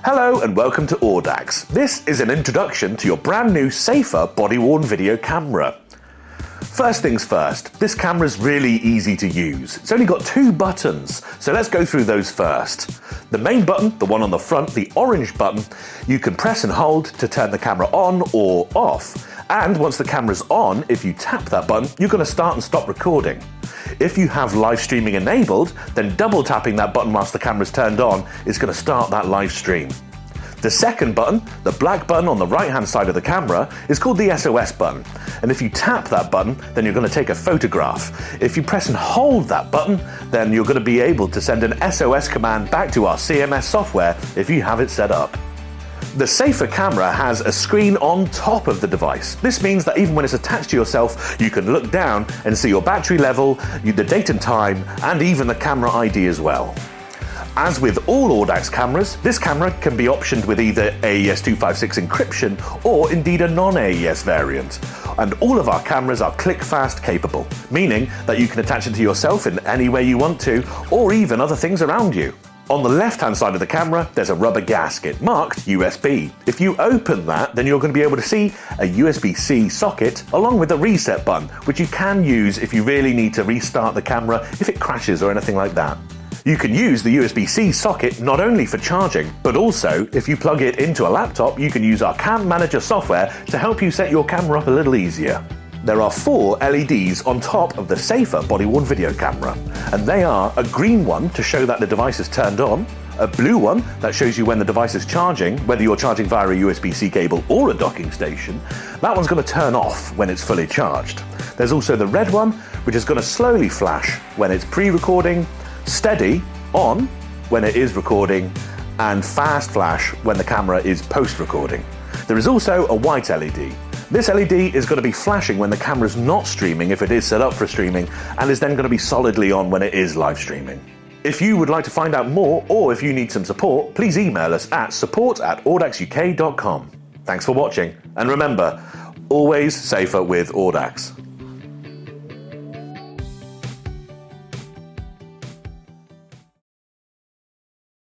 Hello and welcome to Audax. This is an introduction to your brand new safer body-worn video camera. First things first, this camera is really easy to use. It's only got 2 buttons, so let's go through those first. The main button, the one on the front, the orange button, you can press and hold to turn the camera on or off. And once the camera's on, if you tap that button, you're going to start and stop recording. If you have live streaming enabled, then double tapping that button whilst the camera's turned on is going to start that live stream. The second button, the black button on the right hand side of the camera, is called the SOS button. And if you tap that button, then you're going to take a photograph. If you press and hold that button, then you're going to be able to send an SOS command back to our CMS software if you have it set up. The Safer Camera has a screen on top of the device. This means that even when it's attached to yourself, you can look down and see your battery level, the date and time, and even the camera ID as well. As with all Audax cameras, this camera can be optioned with either AES 256 encryption or indeed a non-AES variant. And all of our cameras are click-fast capable, meaning that you can attach it to yourself in any way you want to, or even other things around you. On the left-hand side of the camera, there's a rubber gasket marked USB. If you open that, then you're going to be able to see a USB-C socket along with a reset button, which you can use if you really need to restart the camera if it crashes or anything like that. You can use the USB-C socket not only for charging, but also if you plug it into a laptop, you can use our Cam Manager software to help you set your camera up a little easier. There are 4 LEDs on top of the safer body-worn video camera, and they are a green one to show that the device is turned on, a blue one that shows you when the device is charging, whether you're charging via a USB-C cable or a docking station. That one's going to turn off when it's fully charged. There's also the red one, which is going to slowly flash when it's pre-recording, steady on when it is recording, and fast flash when the camera is post-recording. There is also a white LED. This LED is going to be flashing when the camera's not streaming if it is set up for streaming, and is then going to be solidly on when it is live streaming. If you would like to find out more, or if you need some support, please email us at support@audaxuk.com. Thanks for watching, and remember, always safer with Audax.